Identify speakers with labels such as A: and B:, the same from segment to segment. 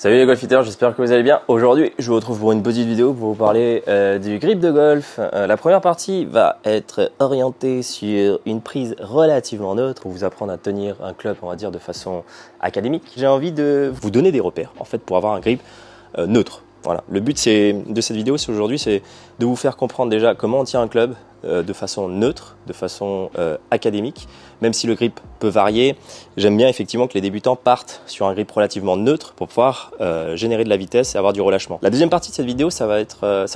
A: Salut les golfiteurs, j'espère que vous allez bien. Aujourd'hui, je vous retrouve pour une petite vidéo pour vous parler du grip de golf. La première partie va être orientée sur une prise relativement neutre pour vous apprendre à tenir un club, on va dire, de façon académique. J'ai envie de vous donner des repères, en fait, pour avoir un grip neutre. Voilà. Le but de cette vidéo aujourd'hui, c'est de vous faire comprendre déjà comment on tient un club de façon neutre, de façon académique. Même si le grip peut varier, j'aime bien effectivement que les débutants partent sur un grip relativement neutre pour pouvoir générer de la vitesse et avoir du relâchement. La deuxième partie de cette vidéo, ça va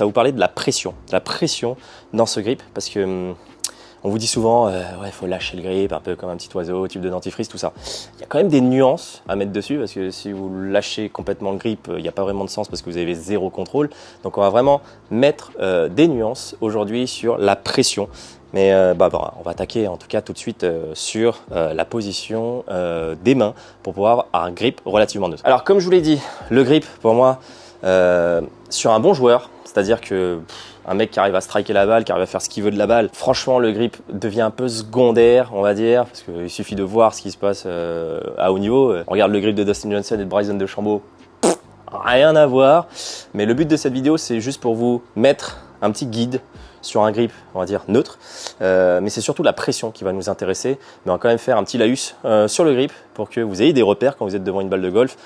A: vous parler de la pression dans ce grip, parce que on vous dit souvent, ouais, faut lâcher le grip, un peu comme un petit oiseau, type de dentifrice, tout ça. Il y a quand même des nuances à mettre dessus, parce que si vous lâchez complètement le grip, il n'y a pas vraiment de sens parce que vous avez zéro contrôle. Donc on va vraiment mettre des nuances aujourd'hui sur la pression. Mais bon, on va attaquer en tout cas tout de suite sur la position des mains pour pouvoir avoir un grip relativement neutre. Alors comme je vous l'ai dit, le grip pour moi, sur un bon joueur, c'est-à-dire que un mec qui arrive à striker la balle, qui arrive à faire ce qu'il veut de la balle, franchement le grip devient un peu secondaire, on va dire, parce qu'il suffit de voir ce qui se passe à haut niveau. On regarde le grip de Dustin Johnson et de Bryson DeChambeau, rien à voir. Mais le but de cette vidéo, c'est juste pour vous mettre un petit guide sur un grip, on va dire, neutre. Mais c'est surtout la pression qui va nous intéresser. Mais on va quand même faire un petit laïus sur le grip pour que vous ayez des repères quand vous êtes devant une balle de golf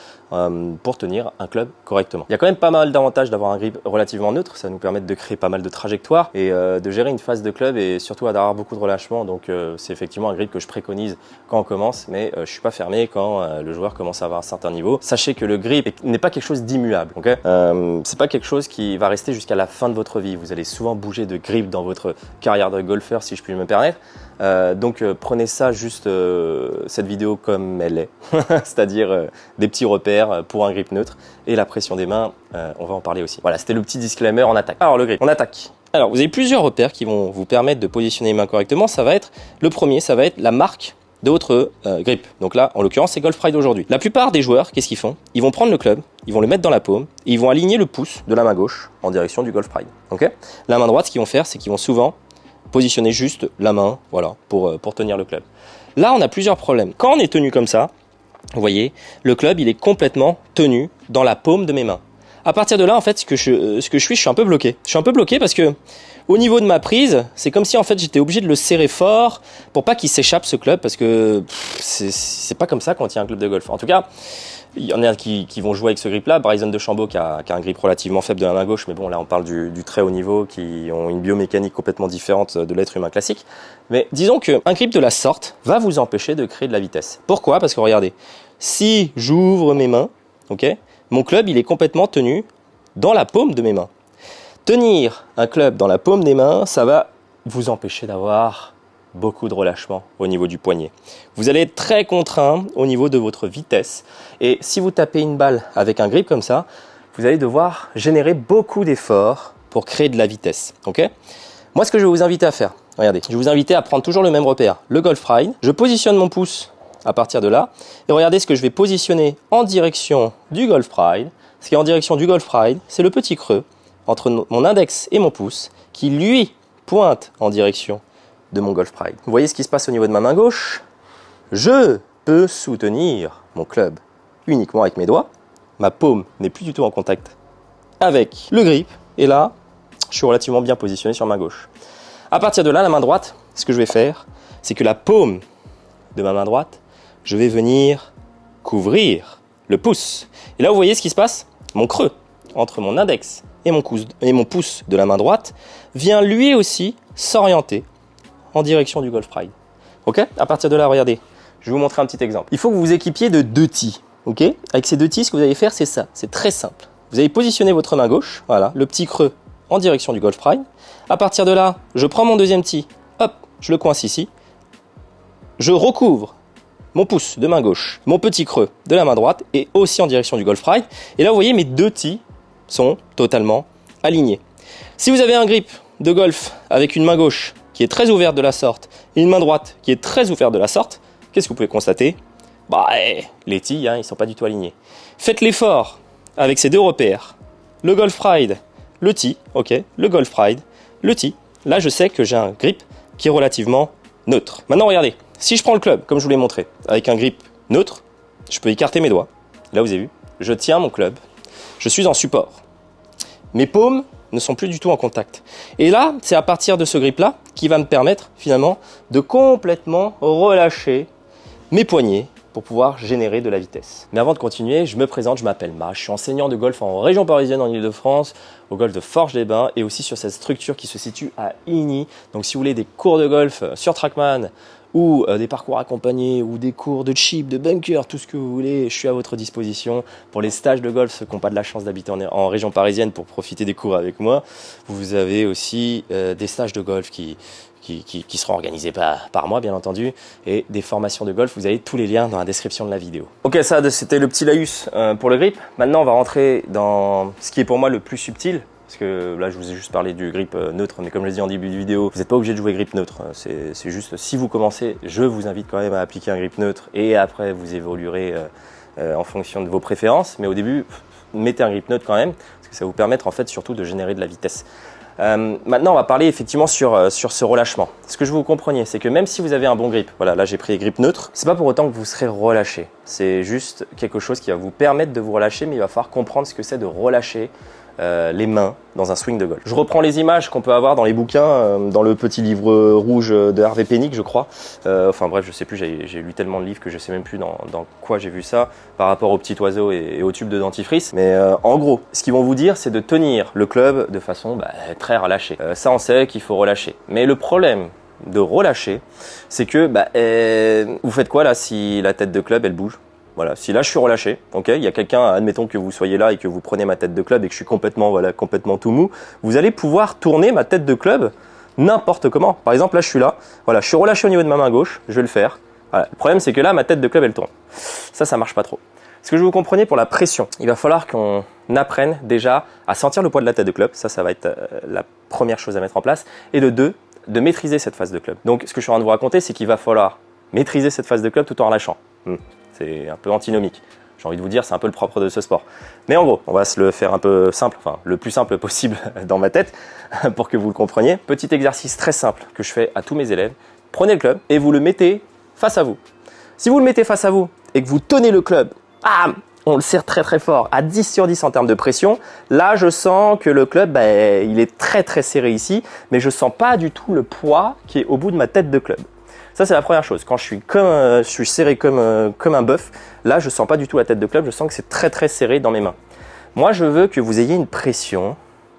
A: pour tenir un club correctement. Il y a quand même pas mal d'avantages d'avoir un grip relativement neutre. Ça nous permet de créer pas mal de trajectoires et de gérer une phase de club et surtout d'avoir beaucoup de relâchement. Donc c'est effectivement un grip que je préconise quand on commence, mais je suis pas fermé quand le joueur commence à avoir un certain niveau. Sachez que le grip n'est pas quelque chose d'immuable. Okay, c'est pas quelque chose qui va rester jusqu'à la fin de votre vie. Vous allez souvent bouger de grip dans votre carrière de golfeur, si je puis me permettre. Donc prenez ça juste cette vidéo comme elle est, c'est-à-dire des petits repères pour un grip neutre et la pression des mains, on va en parler aussi. Voilà, c'était le petit disclaimer, on attaque. Alors le grip, on attaque. Alors vous avez plusieurs repères qui vont vous permettre de positionner les mains correctement. Ça va être, le premier, ça va être la marque de votre grip. Donc là, en l'occurrence, c'est Golf Pride aujourd'hui. La plupart des joueurs, qu'est-ce qu'ils font? Ils vont prendre le club, ils vont le mettre dans la paume et ils vont aligner le pouce de la main gauche en direction du Golf Pride. Okay, la main droite, ce qu'ils vont faire, c'est qu'ils vont souvent positionner juste la main, voilà, pour tenir le club. Là, on a plusieurs problèmes. Quand on est tenu comme ça, vous voyez, le club, il est complètement tenu dans la paume de mes mains. À partir de là, en fait, ce que je suis un peu bloqué. Je suis un peu bloqué parce que au niveau de ma prise, c'est comme si en fait j'étais obligé de le serrer fort pour pas qu'il s'échappe ce club, parce que c'est pas comme ça quand il y a un club de golf. En tout cas, il y en a qui vont jouer avec ce grip-là. Bryson DeChambeau qui a un grip relativement faible de la main gauche, mais bon, là on parle du très haut niveau, qui ont une biomécanique complètement différente de l'être humain classique. Mais disons qu'un grip de la sorte va vous empêcher de créer de la vitesse. Pourquoi? Parce que regardez, si j'ouvre mes mains, ok, mon club il est complètement tenu dans la paume de mes mains. Tenir un club dans la paume des mains, ça va vous empêcher d'avoir beaucoup de relâchement au niveau du poignet. Vous allez être très contraint au niveau de votre vitesse. Et si vous tapez une balle avec un grip comme ça, vous allez devoir générer beaucoup d'efforts pour créer de la vitesse. Okay, moi, ce que je vais vous inviter à faire, regardez, je vais vous inviter à prendre toujours le même repère, le Golf Pride. Je positionne mon pouce à partir de là. Et regardez ce que je vais positionner en direction du Golf Pride. Ce qui est en direction du Golf Pride, c'est le petit creux entre mon index et mon pouce qui, lui, pointe en direction de mon Golf Pride. Vous voyez ce qui se passe au niveau de ma main gauche? Je peux soutenir mon club uniquement avec mes doigts. Ma paume n'est plus du tout en contact avec le grip. Et là, je suis relativement bien positionné sur ma gauche. À partir de là, la main droite, ce que je vais faire, c'est que la paume de ma main droite, je vais venir couvrir le pouce. Et là, vous voyez ce qui se passe? Mon creux entre mon index et mon pouce de la main droite vient lui aussi s'orienter en direction du Golf Pride. Ok? À partir de là, regardez, je vais vous montrer un petit exemple. Il faut que vous vous équipiez de deux tis. Ok? Avec ces deux tis, ce que vous allez faire, c'est ça. C'est très simple. Vous allez positionner votre main gauche, voilà, le petit creux en direction du Golf Pride. À partir de là, je prends mon deuxième tis, hop, je le coince ici. Je recouvre mon pouce de main gauche, mon petit creux de la main droite et aussi en direction du Golf Pride. Et là, vous voyez, mes deux tis sont totalement alignés. Si vous avez un grip de golf avec une main gauche qui est très ouverte de la sorte et une main droite qui est très ouverte de la sorte, qu'est-ce que vous pouvez constater? Les tis, ils ne sont pas du tout alignés. Faites l'effort avec ces deux repères, le Golf Pride, le tee, ok, le Golf Pride, le tee. Là, je sais que j'ai un grip qui est relativement neutre. Maintenant, regardez, si je prends le club, comme je vous l'ai montré, avec un grip neutre, je peux écarter mes doigts. Là, vous avez vu, je tiens mon club, je suis en support. Mes paumes ne sont plus du tout en contact. Et là, c'est à partir de ce grip-là qui va me permettre finalement de complètement relâcher mes poignets pour pouvoir générer de la vitesse. Mais avant de continuer, je me présente, je m'appelle Ma, je suis enseignant de golf en région parisienne en Ile-de-France, au golf de Forges-les-Bains et aussi sur cette structure qui se situe à Igny. Donc si vous voulez des cours de golf sur Trackman ou des parcours accompagnés ou des cours de chip, de bunker, tout ce que vous voulez, je suis à votre disposition. Pour les stages de golf, ceux qui n'ont pas de la chance d'habiter en région parisienne pour profiter des cours avec moi, vous avez aussi des stages de golf qui seront organisés par moi, bien entendu, et des formations de golf. Vous avez tous les liens dans la description de la vidéo. Ok, ça, c'était le petit laïus pour le grip. Maintenant, on va rentrer dans ce qui est pour moi le plus subtil. Parce que là, je vous ai juste parlé du grip neutre, mais comme je l'ai dit en début de vidéo, vous n'êtes pas obligé de jouer grip neutre. C'est juste, si vous commencez, je vous invite quand même à appliquer un grip neutre et après, vous évoluerez en fonction de vos préférences. Mais au début, mettez un grip neutre quand même, parce que ça va vous permettre en fait surtout de générer de la vitesse. Maintenant, on va parler effectivement sur ce relâchement. Ce que je veux que vous compreniez, c'est que même si vous avez un bon grip, voilà, là j'ai pris grip neutre, c'est pas pour autant que vous serez relâché. C'est juste quelque chose qui va vous permettre de vous relâcher, mais il va falloir comprendre ce que c'est de relâcher les mains dans un swing de golf. Je reprends les images qu'on peut avoir dans les bouquins, dans le petit livre rouge de Harvey Penick, je crois. Enfin bref, je sais plus, j'ai lu tellement de livres que je sais même plus dans quoi j'ai vu ça par rapport au petit oiseau et au tube de dentifrice. Mais en gros, ce qu'ils vont vous dire, c'est de tenir le club de façon très relâchée. Ça, on sait qu'il faut relâcher. Mais le problème de relâcher, c'est que vous faites quoi là si la tête de club, elle bouge ? Voilà, si là je suis relâché, ok, il y a quelqu'un, admettons que vous soyez là et que vous prenez ma tête de club et que je suis complètement tout mou, vous allez pouvoir tourner ma tête de club n'importe comment. Par exemple, là je suis là, voilà, je suis relâché au niveau de ma main gauche, je vais le faire. Voilà. Le problème c'est que là ma tête de club elle tourne. Ça marche pas trop. Ce que je veux que vous compreniez pour la pression, il va falloir qu'on apprenne déjà à sentir le poids de la tête de club. Ça va être la première chose à mettre en place. Et de deux, de maîtriser cette phase de club. Donc ce que je suis en train de vous raconter, c'est qu'il va falloir maîtriser cette phase de club tout en relâchant. C'est un peu antinomique. J'ai envie de vous dire, c'est un peu le propre de ce sport. Mais en gros, on va se le faire un peu simple, enfin le plus simple possible dans ma tête pour que vous le compreniez. Petit exercice très simple que je fais à tous mes élèves. Prenez le club et vous le mettez face à vous. Si vous le mettez face à vous et que vous tenez le club, on le serre très très fort à 10 sur 10 en termes de pression. Là, je sens que le club, il est très très serré ici, mais je sens pas du tout le poids qui est au bout de ma tête de club. Ça, c'est la première chose. Quand je suis serré comme un bœuf, là, je sens pas du tout la tête de club. Je sens que c'est très, très serré dans mes mains. Moi, je veux que vous ayez une pression,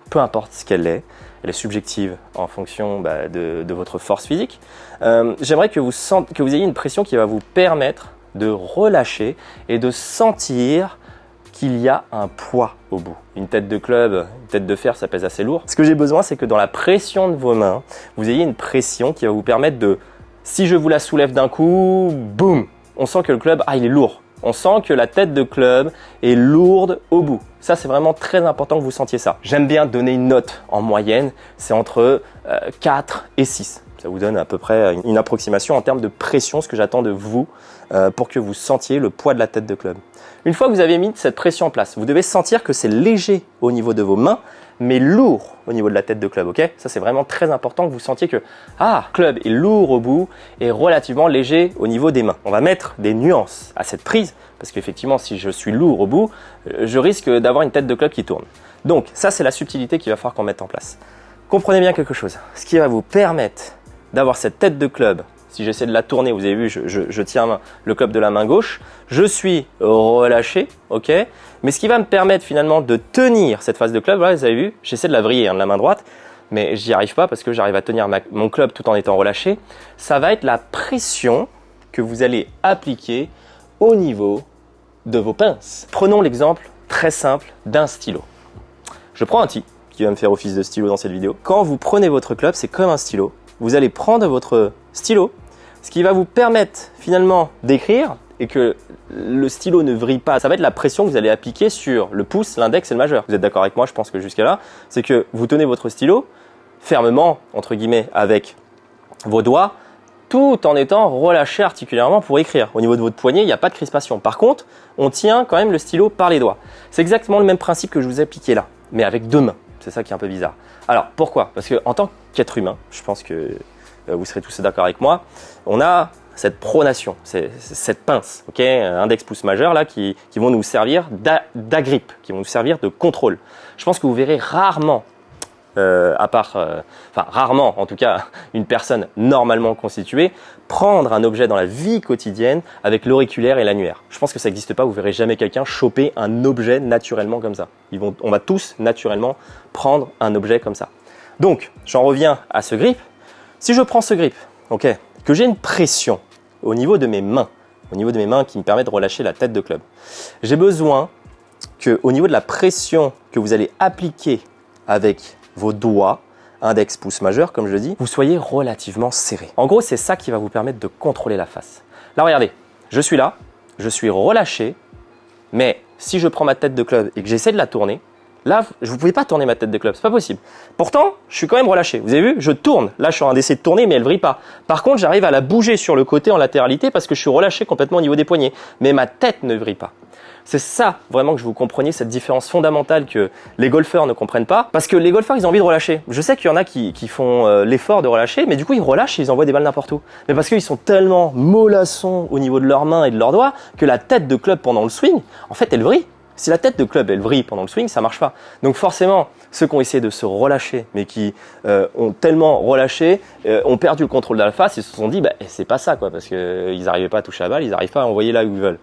A: peu importe ce qu'elle est. Elle est subjective en fonction de votre force physique. J'aimerais que vous ayez une pression qui va vous permettre de relâcher et de sentir qu'il y a un poids au bout. Une tête de club, une tête de fer, ça pèse assez lourd. Ce que j'ai besoin, c'est que dans la pression de vos mains, vous ayez une pression qui va vous permettre de... Si je vous la soulève d'un coup, boum, on sent que le club, il est lourd. On sent que la tête de club est lourde au bout. Ça, c'est vraiment très important que vous sentiez ça. J'aime bien donner une note en moyenne, c'est entre 4 et 6. Ça vous donne à peu près une approximation en termes de pression, ce que j'attends de vous pour que vous sentiez le poids de la tête de club. Une fois que vous avez mis cette pression en place, vous devez sentir que c'est léger au niveau de vos mains, mais lourd au niveau de la tête de club, ok? Ça, c'est vraiment très important que vous sentiez que club est lourd au bout et relativement léger au niveau des mains. On va mettre des nuances à cette prise parce qu'effectivement, si je suis lourd au bout, je risque d'avoir une tête de club qui tourne. Donc, ça, c'est la subtilité qu'il va falloir qu'on mette en place. Comprenez bien quelque chose. Ce qui va vous permettre d'avoir cette tête de club, si j'essaie de la tourner, vous avez vu, je tiens le club de la main gauche, je suis relâché, ok? Mais ce qui va me permettre finalement de tenir cette phase de club, là, vous avez vu, j'essaie de la vriller de la main droite, mais j'y arrive pas parce que j'arrive à tenir mon club tout en étant relâché. Ça va être la pression que vous allez appliquer au niveau de vos pinces. Prenons l'exemple très simple d'un stylo. Je prends un type qui va me faire office de stylo dans cette vidéo. Quand vous prenez votre club, c'est comme un stylo. Vous allez prendre votre stylo, ce qui va vous permettre finalement d'écrire et que le stylo ne vrille pas. Ça va être la pression que vous allez appliquer sur le pouce, l'index et le majeur. Vous êtes d'accord avec moi? Je pense que jusqu'à là, c'est que vous tenez votre stylo fermement, entre guillemets, avec vos doigts, tout en étant relâché articulairement pour écrire. Au niveau de votre poignet, il n'y a pas de crispation. Par contre, on tient quand même le stylo par les doigts. C'est exactement le même principe que je vous ai appliqué là, mais avec deux mains. C'est ça qui est un peu bizarre. Alors, pourquoi? Parce qu'en tant qu'être humain, je pense que vous serez tous d'accord avec moi, on a cette pronation, cette pince, ok, index pouce majeur là, qui vont nous servir d'agrippe, qui vont nous servir de contrôle. Je pense que vous verrez rarement, rarement en tout cas, une personne normalement constituée prendre un objet dans la vie quotidienne avec l'auriculaire et l'annulaire. Je pense que ça n'existe pas, vous verrez jamais quelqu'un choper un objet naturellement comme ça. On va tous naturellement prendre un objet comme ça. Donc, j'en reviens à ce grip. Si je prends ce grip, ok, que j'ai une pression au niveau de mes mains, qui me permet de relâcher la tête de club, j'ai besoin qu'au niveau de la pression que vous allez appliquer avec vos doigts, index, pouce majeur, comme je le dis, vous soyez relativement serré. En gros, c'est ça qui va vous permettre de contrôler la face. Là, regardez, je suis là, je suis relâché, mais si je prends ma tête de club et que j'essaie de la tourner, là, vous ne pouvez pas tourner ma tête de club, c'est pas possible. Pourtant, je suis quand même relâché. Vous avez vu, je tourne. Là, je suis en train d'essayer de tourner, mais elle ne vrille pas. Par contre, j'arrive à la bouger sur le côté en latéralité parce que je suis relâché complètement au niveau des poignets. Mais ma tête ne vrille pas. C'est ça vraiment que je vous compreniez, cette différence fondamentale que les golfeurs ne comprennent pas. Parce que les golfeurs, ils ont envie de relâcher. Je sais qu'il y en a qui font l'effort de relâcher, mais du coup, ils relâchent et ils envoient des balles n'importe où. Mais parce qu'ils sont tellement mollassons au niveau de leurs mains et de leurs doigts que la tête de club pendant le swing, en fait, elle vrille. Si la tête de club, elle vrille pendant le swing, ça marche pas. Donc forcément, ceux qui ont essayé de se relâcher, mais qui ont tellement relâché, ont perdu le contrôle de la face, ils se sont dit, bah, c'est pas ça, quoi, parce qu'ils n'arrivaient pas à toucher la balle, ils n'arrivent pas à envoyer là où ils veulent.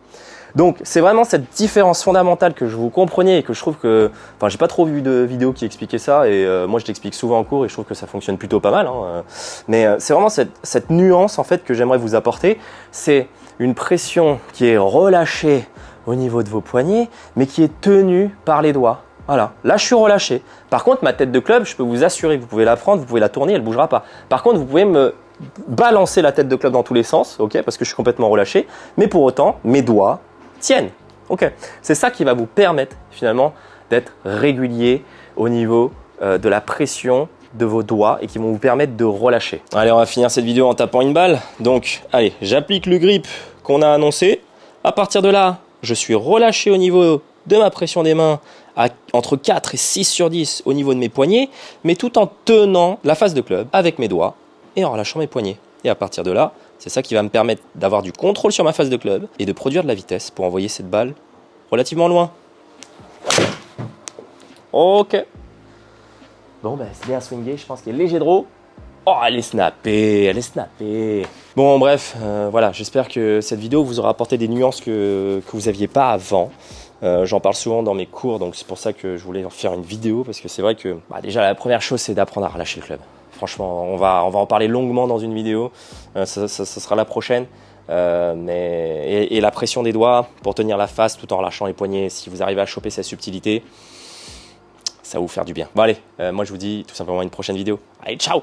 A: Donc c'est vraiment cette différence fondamentale que je vous compreniez et que je trouve que, enfin, j'ai pas trop vu de vidéos qui expliquaient ça et moi je l'explique souvent en cours et je trouve que ça fonctionne plutôt pas mal. Mais c'est vraiment cette nuance en fait que j'aimerais vous apporter. C'est une pression qui est relâchée au niveau de vos poignets, mais qui est tenue par les doigts. Voilà, là je suis relâché. Par contre, ma tête de club, je peux vous assurer que vous pouvez la prendre, vous pouvez la tourner, elle ne bougera pas. Par contre, vous pouvez me balancer la tête de club dans tous les sens, ok, parce que je suis complètement relâché, mais pour autant, mes doigts tiennent. Ok, c'est ça qui va vous permettre finalement d'être régulier au niveau de la pression de vos doigts et qui vont vous permettre de relâcher. Allez, on va finir cette vidéo en tapant une balle. Donc, allez, j'applique le grip qu'on a annoncé. À partir de là, je suis relâché au niveau de ma pression des mains à entre 4 et 6 sur 10 au niveau de mes poignets, mais tout en tenant la face de club avec mes doigts et en relâchant mes poignets. Et à partir de là, c'est ça qui va me permettre d'avoir du contrôle sur ma face de club et de produire de la vitesse pour envoyer cette balle relativement loin. Ok. Bon, ben, c'est bien swingé, je pense qu'il est léger draw. Oh, elle est snappée. Bon, bref, voilà, j'espère que cette vidéo vous aura apporté des nuances que vous n'aviez pas avant. J'en parle souvent dans mes cours, donc c'est pour ça que je voulais en faire une vidéo, parce que c'est vrai que déjà la première chose, c'est d'apprendre à relâcher le club. Franchement, on va en parler longuement dans une vidéo, ça sera la prochaine. Et la pression des doigts pour tenir la face tout en relâchant les poignets, si vous arrivez à choper cette subtilité, ça va vous faire du bien. Bon allez, moi je vous dis tout simplement à une prochaine vidéo. Allez, ciao!